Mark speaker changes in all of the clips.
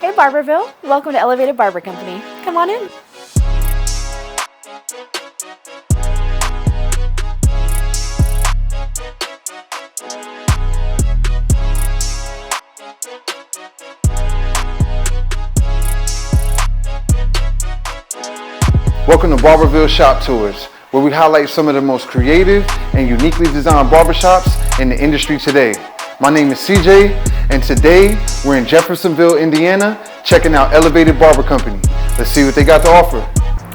Speaker 1: Hey Barberville, welcome to Elevated Barber Company. Come on in.
Speaker 2: Welcome to Barberville Shop Tours, where we highlight some of the most creative and uniquely designed barbershops in the industry today. My name is CJ, and today we're in Jeffersonville, Indiana, checking out Elevated Barber Company. Let's see what they got to offer.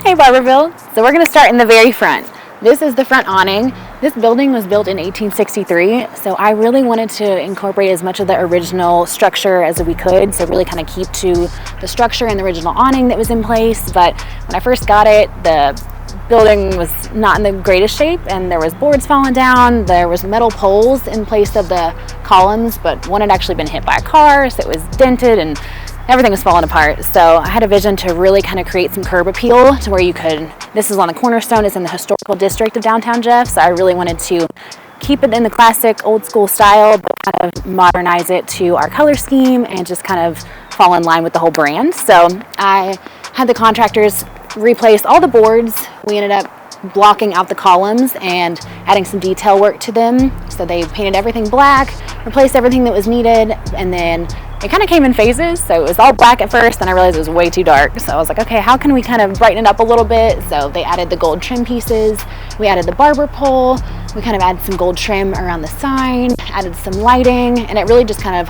Speaker 1: Hey Barberville, so we're going to start in the very front. This is the front awning. This building was built in 1863, so I really wanted to incorporate as much of the original structure as we could, so really kind of keep to the structure and the original awning that was in place. But when I first got it, the building was not in the greatest shape, and there was boards falling down. There was metal poles in place of the columns, but one had actually been hit by a car, so it was dented and everything was falling apart. So I had a vision to really kind of create some curb appeal to where you could, this is on the cornerstone, it's in the historical district of downtown Jeff, so I really wanted to keep it in the classic old school style, but kind of modernize it to our color scheme and just kind of fall in line with the whole brand. So I had the contractors replace all the boards. We ended up blocking out the columns and adding some detail work to them. So they painted everything black, replaced everything that was needed, and then it kind of came in phases. So it was all black at first, and I realized it was way too dark. So I was like, okay, how can we kind of brighten it up a little bit? So they added the gold trim pieces. We added the barber pole. We kind of added some gold trim around the sign, added some lighting, and it really just kind of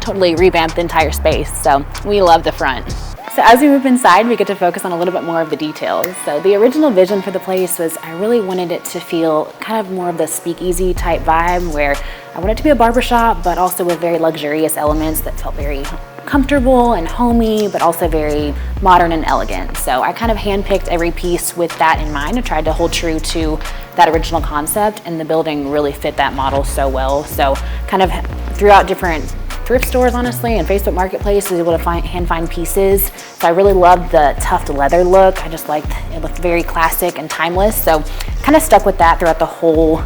Speaker 1: totally revamped the entire space. So we love the front. So as we move inside, we get to focus on a little bit more of the details. So the original vision for the place was I really wanted it to feel kind of more of the speakeasy type vibe, where I wanted it to be a barbershop, but also with very luxurious elements that felt very comfortable and homey, but also very modern and elegant. So I kind of handpicked every piece with that in mind. I tried to hold true to that original concept, and the building really fit that model so well. So kind of throughout different thrift stores, honestly, and Facebook Marketplace, was able to hand find pieces. So I really loved the tufted leather look. I just liked it, looked very classic and timeless. So kind of stuck with that throughout the whole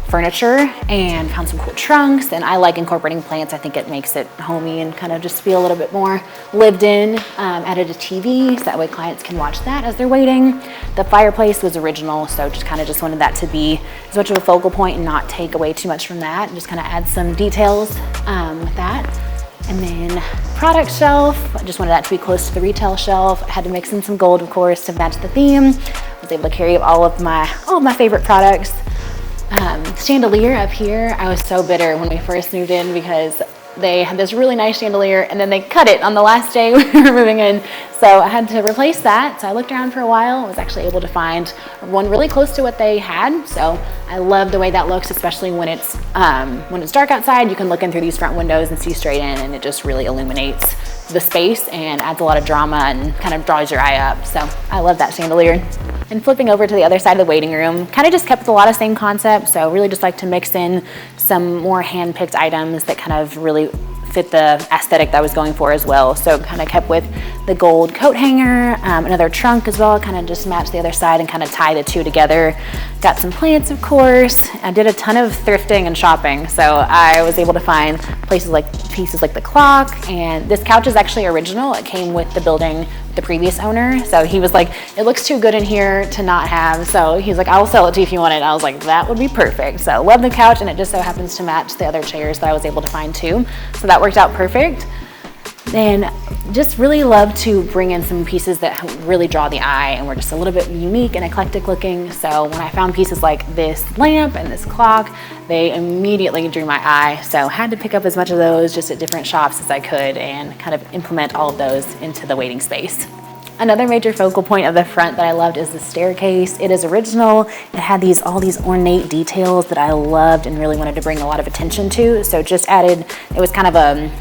Speaker 1: furniture, and found some cool trunks. And I like incorporating plants. I think it makes it homey and kind of just feel a little bit more lived in. Added a TV so that way clients can watch that as they're waiting. The fireplace was original, so just wanted that to be as much of a focal point and not take away too much from that, and just kind of add some details with that. And then product shelf, I just wanted that to be close to the retail shelf. I had to mix in some gold, of course, to match the theme. I was able to carry all of my favorite products. Chandelier up here, I was so bitter when we first moved in because they had this really nice chandelier and then they cut it on the last day we were moving in. So I had to replace that. So I looked around for a while. I was actually able to find one really close to what they had. So I love the way that looks, especially when it's dark outside. You can look in through these front windows and see straight in, and it just really illuminates the space and adds a lot of drama and kind of draws your eye up. So I love that chandelier. And flipping over to the other side of the waiting room, kind of just kept with a lot of same concepts. So really just like to mix in some more hand-picked items that kind of really fit the aesthetic that I was going for as well. So kind of kept with the gold coat hanger, another trunk as well, kind of just match the other side and kind of tie the two together. Got some plants, of course. I did a ton of thrifting and shopping, so I was able to find pieces like the clock, and this couch is actually original. It came with the building, the previous owner, so he was like, it looks too good in here to not have, so he's like, I'll sell it to you if you want it. And I was like, that would be perfect. So love the couch, and it just so happens to match the other chairs that I was able to find too, so that worked out perfect. Then just really love to bring in some pieces that really draw the eye and were just a little bit unique and eclectic looking. So when I found pieces like this lamp and this clock, they immediately drew my eye. So had to pick up as much of those just at different shops as I could and kind of implement all of those into the waiting space. Another major focal point of the front that I loved is the staircase. It is original. It had all these ornate details that I loved and really wanted to bring a lot of attention to. So just added, it was kind of a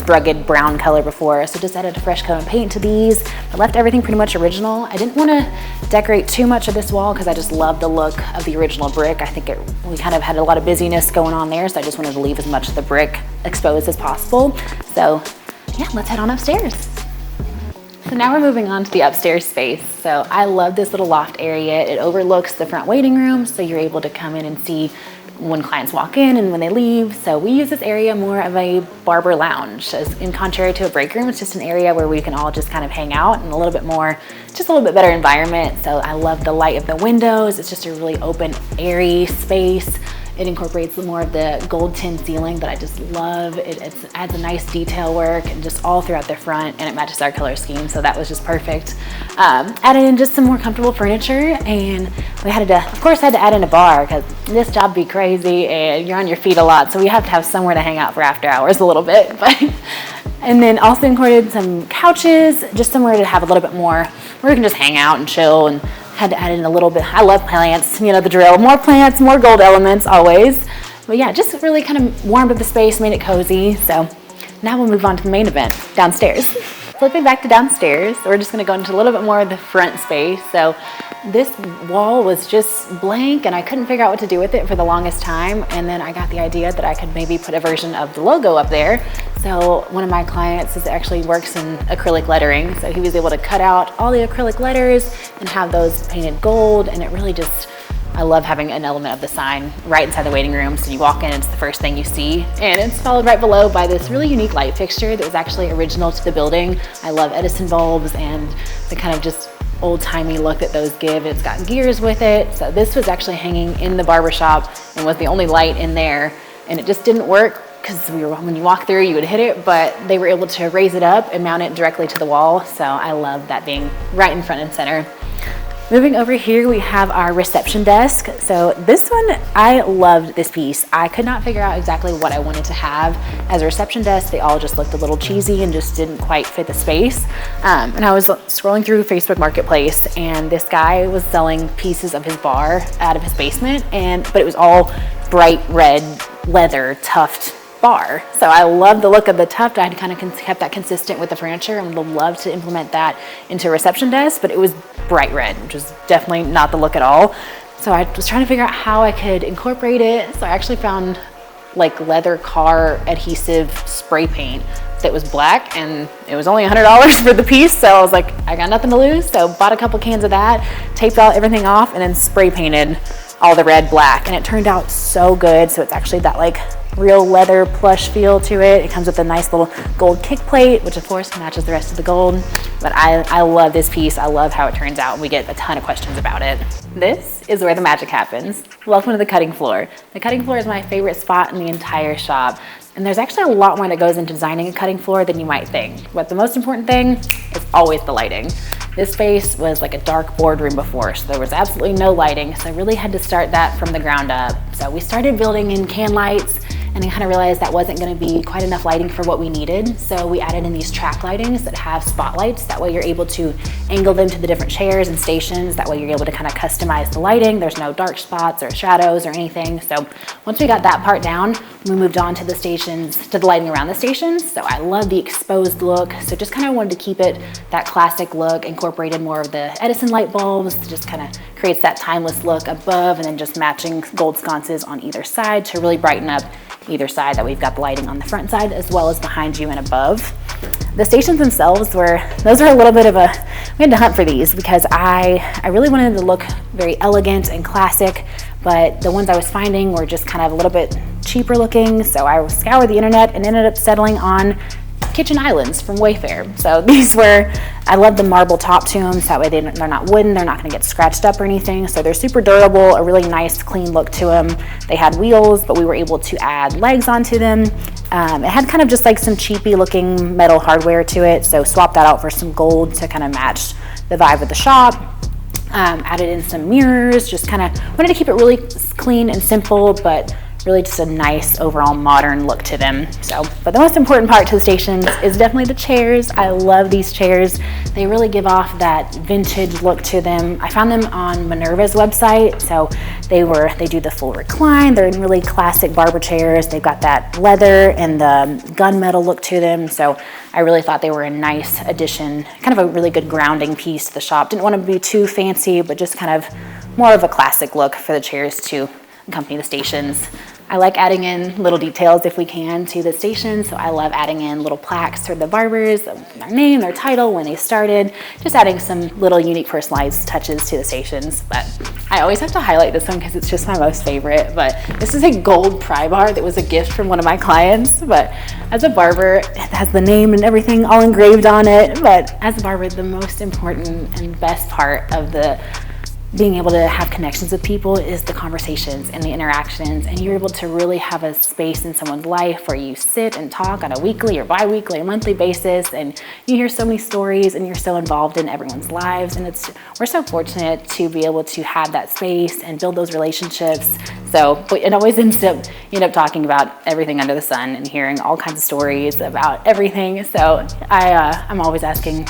Speaker 1: rugged brown color before, so just added a fresh coat of paint to these. I left everything pretty much original. I didn't want to decorate too much of this wall because I just love the look of the original brick. I think we kind of had a lot of busyness going on there, so I just wanted to leave as much of the brick exposed as possible. So yeah, let's head on upstairs. So now we're moving on to the upstairs space. So I love this little loft area. It overlooks the front waiting room, so you're able to come in and see when clients walk in and when they leave. So we use this area more of a barber lounge. As in contrary to a break room, it's just an area where we can all just kind of hang out and a little bit more, just a little bit better environment. So I love the light of the windows. It's just a really open, airy space. It incorporates more of the gold tin ceiling that I just love. It adds a nice detail work and just all throughout the front, and it matches our color scheme, so that was just perfect. Added in just some more comfortable furniture, and we had to, of course, had to add in a bar because this job be crazy and you're on your feet a lot, so we have to have somewhere to hang out for after hours a little bit. And then also incorporated some couches, just somewhere to have a little bit more where we can just hang out and chill, and had to add in a little bit. I love plants, you know the drill. More plants, more gold elements always. But yeah, just really kind of warmed up the space, made it cozy. So now we'll move on to the main event, downstairs. Flipping back to downstairs, we're just gonna go into a little bit more of the front space. So this wall was just blank and I couldn't figure out what to do with it for the longest time. And then I got the idea that I could maybe put a version of the logo up there. So one of my clients actually works in acrylic lettering. So he was able to cut out all the acrylic letters and have those painted gold. And it really just, I love having an element of the sign right inside the waiting room. So you walk in, it's the first thing you see. And it's followed right below by this really unique light fixture that was actually original to the building. I love Edison bulbs and the kind of just old-timey look that those give. It's got gears with it. So this was actually hanging in the barbershop and was the only light in there. And it just didn't work because when you walk through, you would hit it, but they were able to raise it up and mount it directly to the wall. So I love that being right in front and center. Moving over here, we have our reception desk. So this one, I loved this piece. I could not figure out exactly what I wanted to have as a reception desk. They all just looked a little cheesy and just didn't quite fit the space. And I was scrolling through Facebook Marketplace, and this guy was selling pieces of his bar out of his basement, but it was all bright red leather tuft bar. So I love the look of the tuft. I had kind of kept that consistent with the furniture and would love to implement that into a reception desk, but it was bright red, which was definitely not the look at all. So I was trying to figure out how I could incorporate it. So I actually found like leather car adhesive spray paint that was black, and it was only $100 for the piece. So I was like, I got nothing to lose. So bought a couple cans of that, taped everything off, and then spray painted all the red black, and it turned out so good. So it's actually that like real leather plush feel to it. It comes with a nice little gold kick plate, which of course matches the rest of the gold. But I love this piece. I love how it turns out. We get a ton of questions about it. This is where the magic happens. Welcome to the cutting floor. The cutting floor is my favorite spot in the entire shop. And there's actually a lot more that goes into designing a cutting floor than you might think. But the most important thing is always the lighting. This space was like a dark boardroom before, so there was absolutely no lighting. So I really had to start that from the ground up. So we started building in can lights, and I kind of realized that wasn't going to be quite enough lighting for what we needed. So we added in these track lightings that have spotlights. That way you're able to angle them to the different chairs and stations. That way you're able to kind of customize the lighting. There's no dark spots or shadows or anything. So once we got that part down, we moved on to the stations, to the lighting around the stations. So I love the exposed look. So just kind of wanted to keep it that classic look, incorporated more of the Edison light bulbs, just kind of creates that timeless look above, and then just matching gold sconces on either side to really brighten up either side. That we've got the lighting on the front side as well as behind you and above. The stations themselves those are a little bit of we had to hunt for these because I really wanted to look very elegant and classic, but the ones I was finding were just kind of a little bit cheaper looking. So I scoured the internet and ended up settling on kitchen islands from Wayfair. So these I love the marble top to them, so that way they're not wooden, they're not gonna get scratched up or anything. So they're super durable, a really nice clean look to them. They had wheels, but we were able to add legs onto them. It had kind of just like some cheapy looking metal hardware to it, so swapped that out for some gold to kind of match the vibe of the shop. Added in some mirrors, just kind of wanted to keep it really clean and simple, but really just a nice overall modern look to them. But the most important part to the stations is definitely the chairs. I love these chairs. They really give off that vintage look to them. I found them on Minerva's website. So they do the full recline. They're in really classic barber chairs. They've got that leather and the gunmetal look to them. So I really thought they were a nice addition, kind of a really good grounding piece to the shop. Didn't want to be too fancy, but just kind of more of a classic look for the chairs to accompany the stations. I like adding in little details if we can to the station. So I love adding in little plaques for the barbers, their name, their title, when they started, just adding some little unique personalized touches to the stations. But I always have to highlight this one because it's just my most favorite. But this is a gold pry bar that was a gift from one of my clients. But as a barber, it has the name and everything all engraved on it. But as a barber, the most important and best part of being able to have connections with people is the conversations and the interactions, and you're able to really have a space in someone's life where you sit and talk on a weekly or bi-weekly or monthly basis, and you hear so many stories and you're so involved in everyone's lives, and we're so fortunate to be able to have that space and build those relationships. So it always ends up talking about everything under the sun and hearing all kinds of stories about everything. So I'm always asking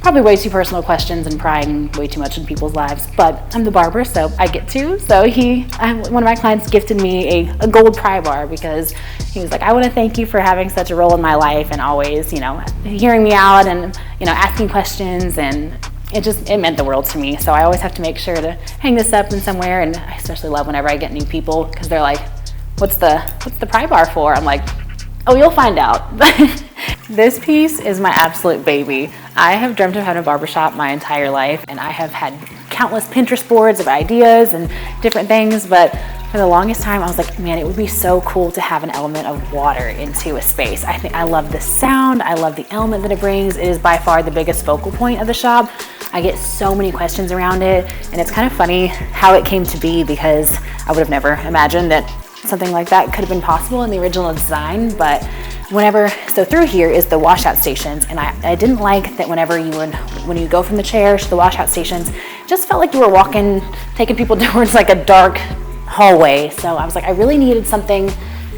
Speaker 1: probably way too personal questions and prying way too much in people's lives, but I'm the barber, so I get to. So one of my clients gifted me a gold pry bar because he was like, I want to thank you for having such a role in my life and always, hearing me out and, asking questions, and it meant the world to me. So I always have to make sure to hang this up in somewhere, and I especially love whenever I get new people because they're like, what's the pry bar for? I'm like, oh, you'll find out. This piece is my absolute baby. I have dreamt of having a barbershop my entire life, and I have had countless Pinterest boards of ideas and different things, but for the longest time I was like, man, it would be so cool to have an element of water into a space. I love the sound, I love the element that it brings. It is by far the biggest focal point of the shop. I get so many questions around it, and it's kind of funny how it came to be because I would have never imagined that something like that could have been possible in the original design. But so through here is the washout stations, and I didn't like that when you go from the chairs to the washout stations, it just felt like you were taking people towards like a dark hallway. So I was like, I really needed something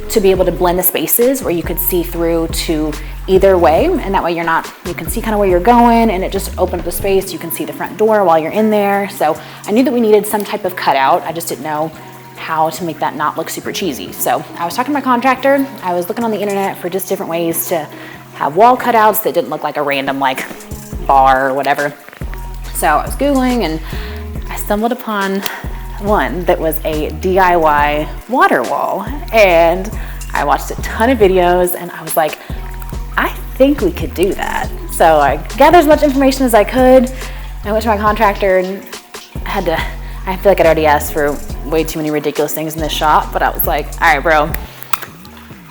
Speaker 1: to be able to blend the spaces where you could see through to either way, and that way you can see kind of where you're going, and it just opened up the space. You can see the front door while you're in there. So I knew that we needed some type of cutout. I just didn't know how to make that not look super cheesy. So I was talking to my contractor. I was looking on the internet for just different ways to have wall cutouts that didn't look like a random bar or whatever. So I was Googling, and I stumbled upon one that was a DIY water wall, and I watched a ton of videos, and I was like, I think we could do that. So I gathered as much information as I could. I went to my contractor, and I feel like I'd already asked for way too many ridiculous things in this shop, but I was like, all right, bro,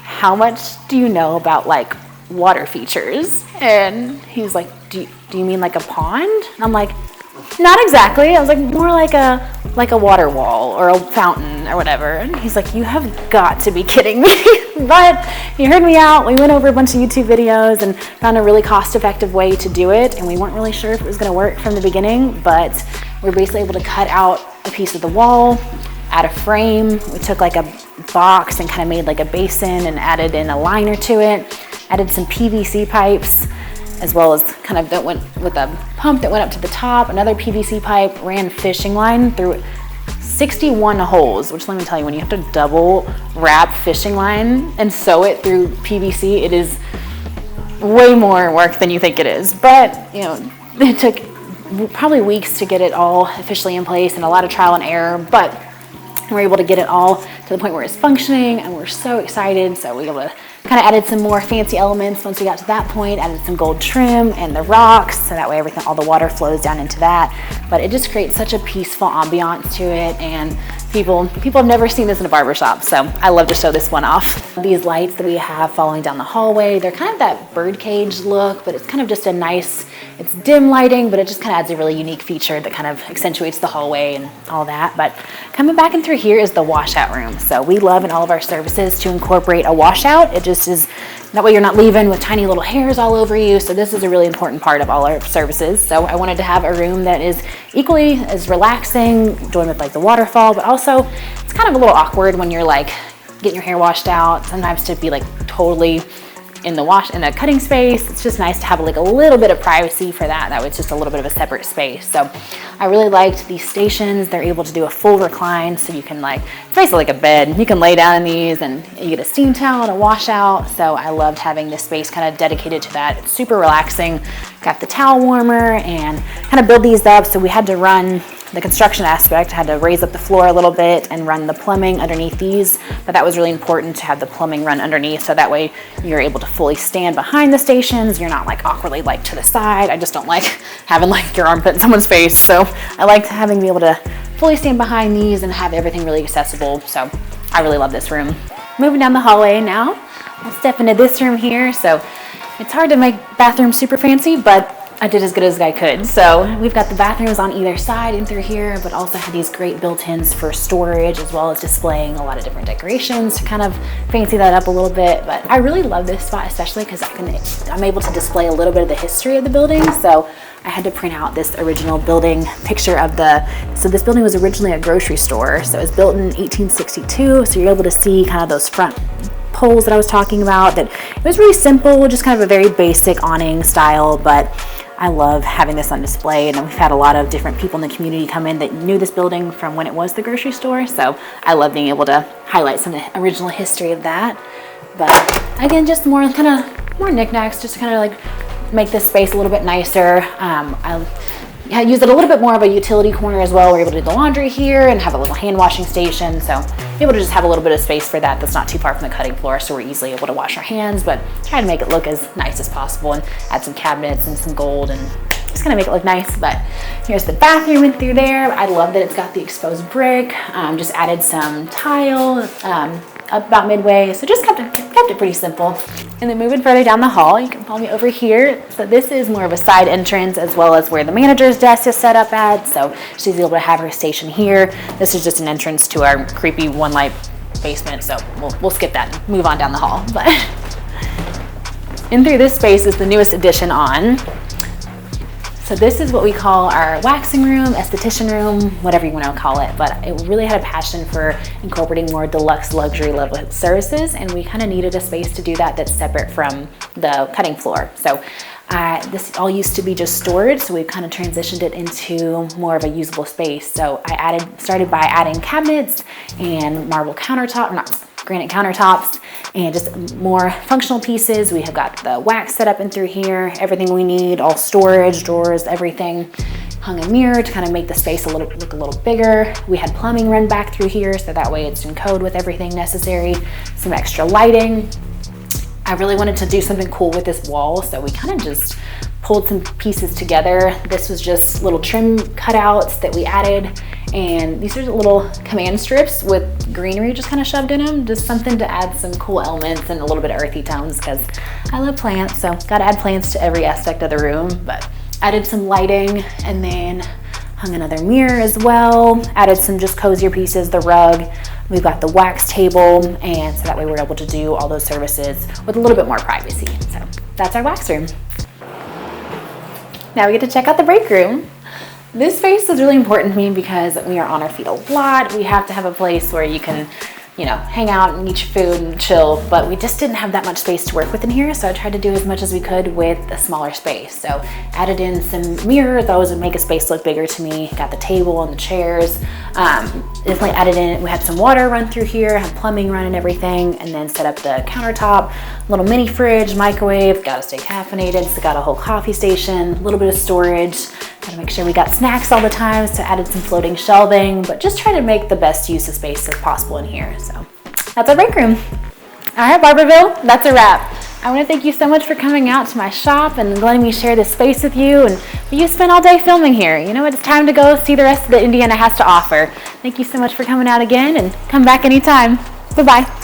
Speaker 1: how much do you know about water features? And he's like, do you mean like a pond? And I'm like, not exactly. I was like, more like a water wall or a fountain or whatever. And he's like, you have got to be kidding me. But he heard me out. We went over a bunch of YouTube videos and found a really cost-effective way to do it, and we weren't really sure if it was going to work from the beginning, but we were basically able to cut out a piece of the wall, add a frame. We took a box and kind of made a basin and added in a liner to it, added some PVC pipes, as well as that went with a pump that went up to the top, another PVC pipe, ran fishing line through 61 holes, which let me tell you, when you have to double wrap fishing line and sew it through PVC, it is way more work than you think it is. But it took probably weeks to get it all officially in place and a lot of trial and error, but we're able to get it all to the point where it's functioning, and we're so excited. So we were able to kind of added some more fancy elements once we got to that point, added some gold trim and the rocks, so that way all the water flows down into that. But it just creates such a peaceful ambiance to it, and people have never seen this in a barbershop, so I love to show this one off. These lights that we have following down the hallway, they're kind of that birdcage look, but it's kind of just a nice, it's dim lighting, but it just kind of adds a really unique feature that kind of accentuates the hallway and all that. But coming back in through here is the washout room. So we love in all of our services to incorporate a washout. It just is, that way you're not leaving with tiny little hairs all over you. So this is a really important part of all our services. So I wanted to have a room that is equally as relaxing, doing with the waterfall, but also it's kind of a little awkward when you're getting your hair washed out, sometimes to be totally in the cutting space. It's just nice to have a little bit of privacy for that. That was just a little bit of a separate space. So I really liked these stations. They're able to do a full recline, so you can it's basically like a bed. You can lay down in these and you get a steam towel and a washout. So I loved having this space kind of dedicated to that. It's super relaxing. Got the towel warmer and kind of build these up. So we had to run the construction aspect. I had to raise up the floor a little bit and run the plumbing underneath these, but that was really important to have the plumbing run underneath, so that way you're able to fully stand behind the stations. You're not like awkwardly like to the side. I just don't like having like your armpit in someone's face, so I like having to be able to fully stand behind these and have everything really accessible. So I really love this room. Moving down the hallway now, I'll step into this room here. So it's hard to make bathrooms super fancy, but I did as good as I could. So we've got the bathrooms on either side and through here, but also have these great built-ins for storage, as well as displaying a lot of different decorations to kind of fancy that up a little bit. But I really love this spot, especially because I'm able to display a little bit of the history of the building. So I had to print out this original building picture of so this building was originally a grocery store. So it was built in 1862. So you're able to see kind of those front poles that I was talking about. That it was really simple, just kind of a very basic awning style, but I love having this on display, and we've had a lot of different people in the community come in that knew this building from when it was the grocery store, so I love being able to highlight some of the original history of that. But again, just more knickknacks, just to kind of like make this space a little bit nicer. I use it a little bit more of a utility corner as well. We're able to do the laundry here and have a little hand washing station, so be able to just have a little bit of space for that that's not too far from the cutting floor, so we're easily able to wash our hands, but try to make it look as nice as possible and add some cabinets and some gold and just kind of make it look nice. But here's the bathroom in through there. I love that it's got the exposed brick. Just added some tile up about midway, so just kept it pretty simple. And then moving further down the hall, you can follow me over here. So this is more of a side entrance, as well as where the manager's desk is set up at. So she's able to have her station here. This is just an entrance to our creepy one light basement, so we'll skip that and move on down the hall. But in through this space is the newest addition on. So this is what we call our waxing room, esthetician room, whatever you want to call it. But it really had a passion for incorporating more deluxe luxury level services, and we kind of needed a space to do that that's separate from the cutting floor. So this all used to be just storage, so we've kind of transitioned it into more of a usable space. So I started by adding cabinets and marble granite countertops, and just more functional pieces. We have got the wax set up in through here, everything we need, all storage, drawers, everything. Hung a mirror to kind of make the space look a little bigger. We had plumbing run back through here, so that way it's in code with everything necessary. Some extra lighting. I really wanted to do something cool with this wall, so we kind of just pulled some pieces together. This was just little trim cutouts that we added, and these are little command strips with greenery just kind of shoved in them, just something to add some cool elements and a little bit of earthy tones, because I love plants, so gotta add plants to every aspect of the room. But added some lighting, and then hung another mirror as well, added some just cozier pieces, the rug. We've got the wax table, and so that way we're able to do all those services with a little bit more privacy. So that's our wax room. Now we get to check out the break room. This space is really important to me because we are on our feet a lot. We have to have a place where you can, hang out and eat your food and chill, but we just didn't have that much space to work with in here, so I tried to do as much as we could with a smaller space. So added in some mirrors, those would make a space look bigger to me. Got the table and the chairs. Definitely added in, we had some water run through here, had plumbing run and everything, and then set up the countertop, little mini fridge, microwave, gotta stay caffeinated, so got a whole coffee station, a little bit of storage. Gotta make sure we got snacks all the time, so added some floating shelving, but just try to make the best use of space as possible in here. So that's our break room. All right, Barberville, that's a wrap. I want to thank you so much for coming out to my shop and letting me share this space with you. And you spent all day filming here. It's time to go see the rest of that Indiana has to offer. Thank you so much for coming out again, and come back anytime. Bye-bye.